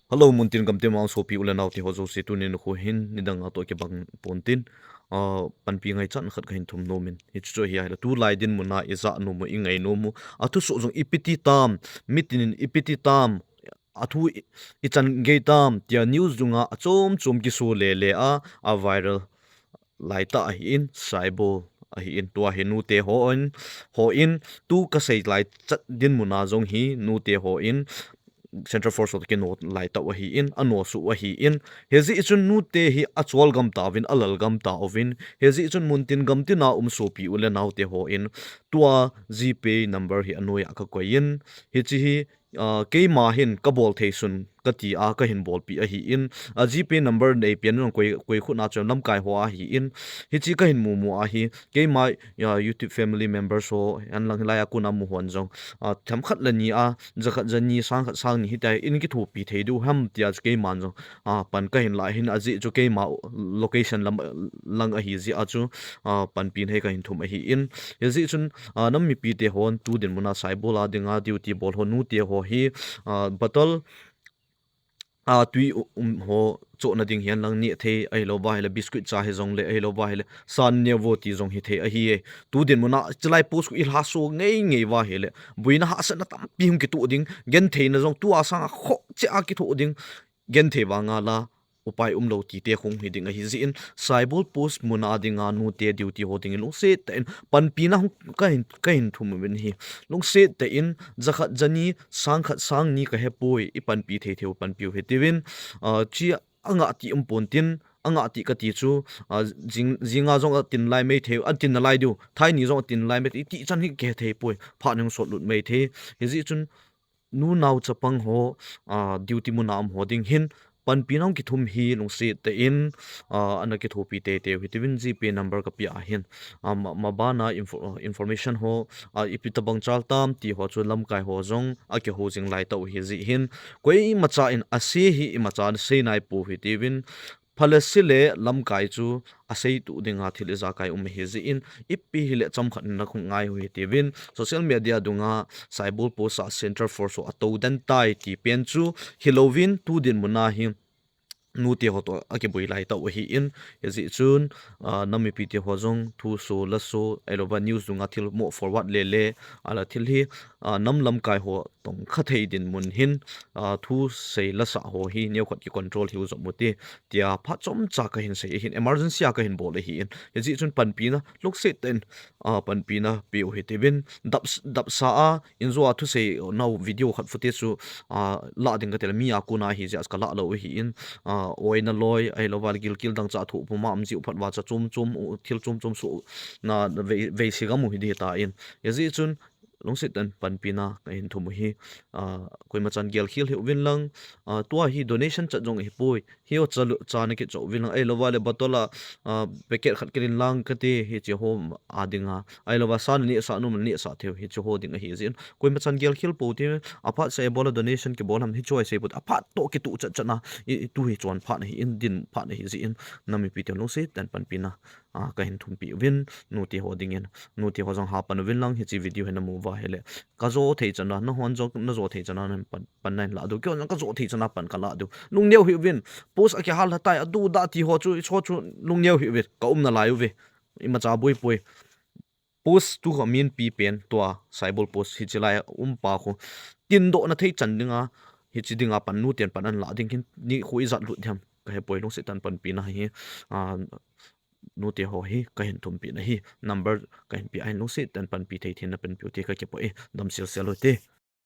Hello muntin kamte ma so pi ulan auti ho Jouse tunin ho hin nidang ato ke bang pontin panpi ngai chan khat kain thum nomin hi chu hi hala tu lai din muna iza no mo ingai no mu atu so jong ipiti tam mitin ipiti tam athu ichan ge tam tia news dunga achom chom ki so le a viral lai ta hi in saibo a hi in tua hi nu te ho in tu ka sei lai chat din muna jong hi nu te ho in Central Force of the North light up wahi in ano su wahi in hezi ichun nu te hi achwal gam ta win alal gam ta ovin hezi ichun muntin gam ti na sopi ule naw te ho in tua gpay number hi anoi aka ko in hi chi hi ke ma hin ka bol thei sun ka ti a ka hin bol pi a hi in a gpay number nei pian no koi khu na chon lam kai ho a hi in hi chi ka hin mu a hi ke ma YouTube family members so an lang la ya ku na mu hon jong tham khat la ni a zakhat jani sang ni hitai in ki thu pi thei du ham tia ke man jong pan ka hin la hin aji chu ke ma location lam lang a hi ji a chu pan pin he ka hin thum a hi in he ji chun nam mi pi te hon tu din muna sai bola dinga duty bol ho nu te ho hi batol tui ho cho na ding hian lang ni the ai lo ba hele biscuit cha he jong le ai lo ba hele san ne vo ti jong hi the a hi e tu din muna chlai post ku il ha so ngei wa hele buina ha sa na tam pi hum ki tu ding gen the na jong tu asa kho che a ki thu ding gen the wa nga la upai lo ti te khong hi ding a hi zin saibol post muna dinga nu te duty ho ding lo se ten pan pi na ka hin thum ben hi long se te in zakhat jani sang khat sang ni ka he poi i pan pi the theu pan piu he tivin chi anga ti tin anga ti ka ti chu jinga jong tin lai me theu an tin na lai du thai ni jong tin lai me ti chan hi ke the poi pha nang so lut me the hi ji chun nu nau chapang ho duty munam hoding hin pan pinong ki thum hi nung si te in ana ki thopi te hitivin gp number ka pi a hin ma ba na information ho ipitabang chal tam ti ho chu lam kai ho jong a ki ho jing lai to hi ji hin koi macha in ase hi macha se nai pu hitivin phalasile lam kai chu asei tu dinga thil za kai hi ji in ipi hile cham khat na khung ngai hui tivin social media dunga saibul post center for so ato dan tai ti pen chu hilovin tu din muna hi nu ti ho to ake boi lai ta hi in ezi chun nami pi ti ho jong thu so la so elova news dunga thil mo forward le ala thil hi nam lam kai ho tong kha thei din mun hin thu sei la sa ho hi neu khat ki control hi zo muti tia pha chom cha ka hin sei hin emergency ka hin bol hi in ezi chun pan pi na lok se ten pan pi na pi o hi tivin dap sa a in zo thu sei now video khat footage chu la ding ka tel mi a ku na hi ja ska la lo hi in oina loi ai lo wal gil dang cha thu puma am jiu phat wa cha chum thil chum su na ve sigam hi di ta in yazi chun longsit an panpina ka hin thumu hi koi ma chan gel khil hi win lang tua hi donation cha jong hi poi hi o chalu cha na ki chaw win lang ai lo wale batola packet khat kirin lang ka te hi che hom adinga ai lo wa san ni sa nu ni sa theu hi che ho ding hi zin koi ma chan gel khil po te apa se bola donation ke bolam hi choice se but apa to ki tu cha chana tu hi chon pha hi in din pha hi zin nami pi te lo se tan panpina ka hin thum pi win nu ti ho ding in nu ti ho jong ha pan win lang hi chi video he na mu wa hele ka zo thei chana na hon zo na zo thei chana nan pan nai la du kyo na ka zo thei chana pan ka la du lung neu hi win post a ke hal ha tai adu da ti ho chu chu lung neu hi win ka na lai we I ma cha boi poi post tu ha min pi pen to saibol post hi chilai pa kho tin do na thei chan dinga hi chi dinga pan nu ten pan an la ding kin ni khui zat lu thiam ka he poi long se tan pan pi na hi nu te ho hi ka hin thum pi na hi number ka hin pi ai no se tan pan pi thei thin na pan pi te ka ke poi dam sil sel te